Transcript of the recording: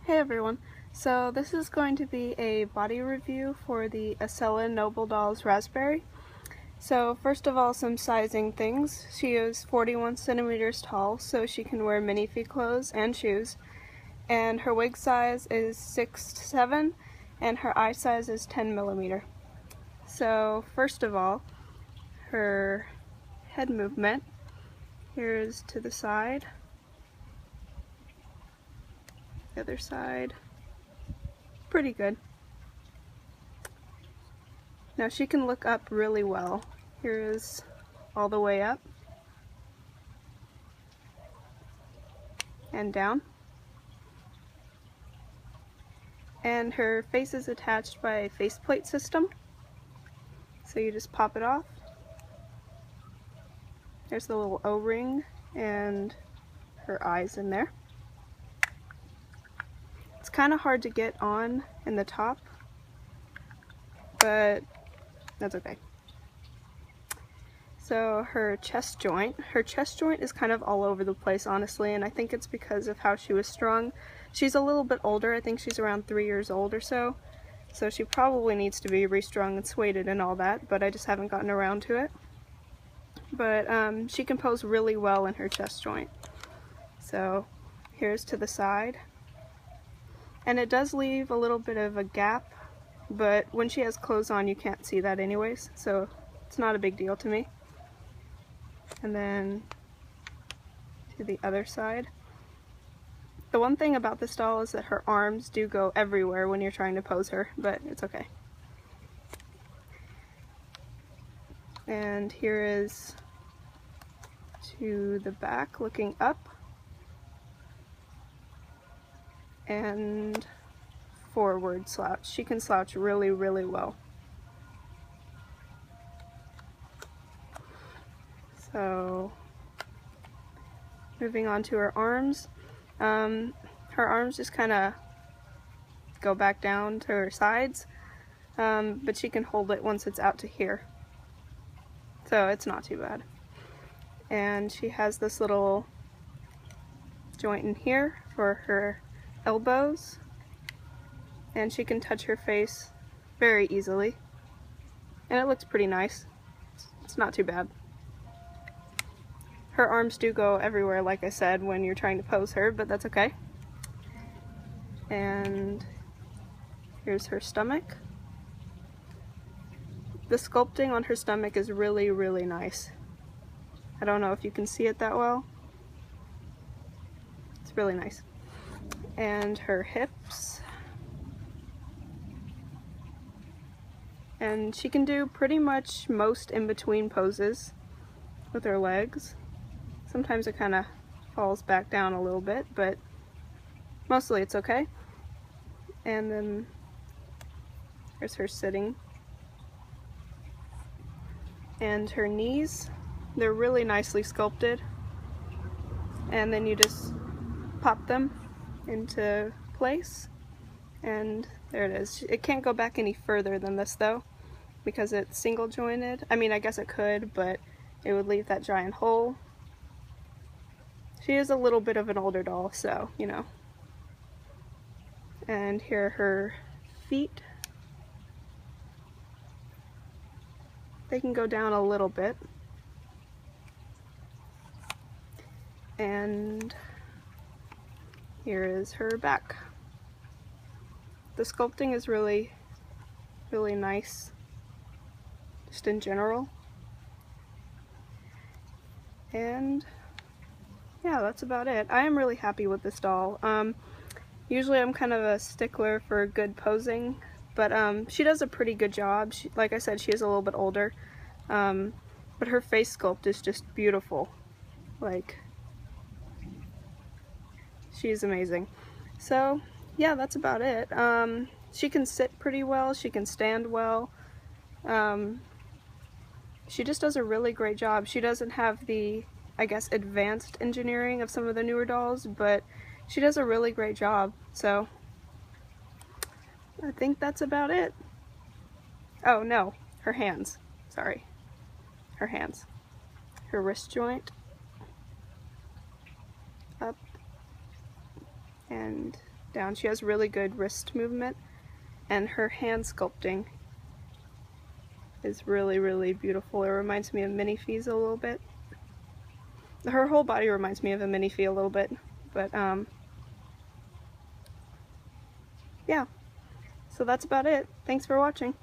Hey everyone, so this is going to be a body review for the Asella Nobledolls Raspberry. So first of all, some sizing things. She is 41 centimeters tall, so she can wear minifee clothes and shoes. And her wig size is 6'7", and her eye size is 10 millimeter. So first of all, her head movement. Here's to the side, the other side. Pretty good. Now she can look up really well. Here is all the way up and down. And her face is attached by a faceplate system. So you just pop it off. There's the little O-ring and her eyes in there. It's kind of hard to get on in the top, but that's okay. So her chest joint is kind of all over the place, honestly, and I think it's because of how she was strung. She's a little bit older. I think she's around 3 years old or so, so she probably needs to be restrung and sueded and all that, but I just haven't gotten around to it. But she can pose really well in her chest joint. So here's to the side. And it does leave a little bit of a gap, but when she has clothes on you can't see that anyways, so it's not a big deal to me. And then to the other side. The one thing about this doll is that her arms do go everywhere when you're trying to pose her, but it's okay. And here is to the back looking up and forward slouch. She can slouch really, really well. So moving on to her arms. Her arms just kind of go back down to her sides, but she can hold it once it's out to here. So it's not too bad. And she has this little joint in here for her elbows, and she can touch her face very easily. And it looks pretty nice. It's not too bad. Her arms do go everywhere, like I said, when you're trying to pose her, but that's okay. And here's her stomach. The sculpting on her stomach is really, really nice. I don't know if you can see it that well. It's really nice. And her hips. And she can do pretty much most in-between poses with her legs. Sometimes it kind of falls back down a little bit, but mostly it's okay. And then there's her sitting. And her knees, they're really nicely sculpted. And then you just pop them into place, and there it is. It can't go back any further than this though, because it's single jointed. I mean, I guess it could, but it would leave that giant hole. She is a little bit of an older doll, so, you know. And here are her feet. They can go down a little bit. And here is her back. The sculpting is really, really nice, just in general. And yeah, that's about it. I am really happy with this doll. Usually I'm kind of a stickler for good posing, but she does a pretty good job. Like I said, she is a little bit older, but her face sculpt is just beautiful. Like, she's amazing. So yeah, that's about it. She can sit pretty well, she can stand well. She just does a really great job. She doesn't have the, I guess, advanced engineering of some of the newer dolls, but she does a really great job. So I think that's about it. Oh no, her hands. Sorry. Her hands. Her wrist joint. Up. And down. She has really good wrist movement, and her hand sculpting is really, really beautiful. It reminds me of Minifee's a little bit. Her whole body reminds me of a Minifee a little bit, but yeah. So that's about it. Thanks for watching.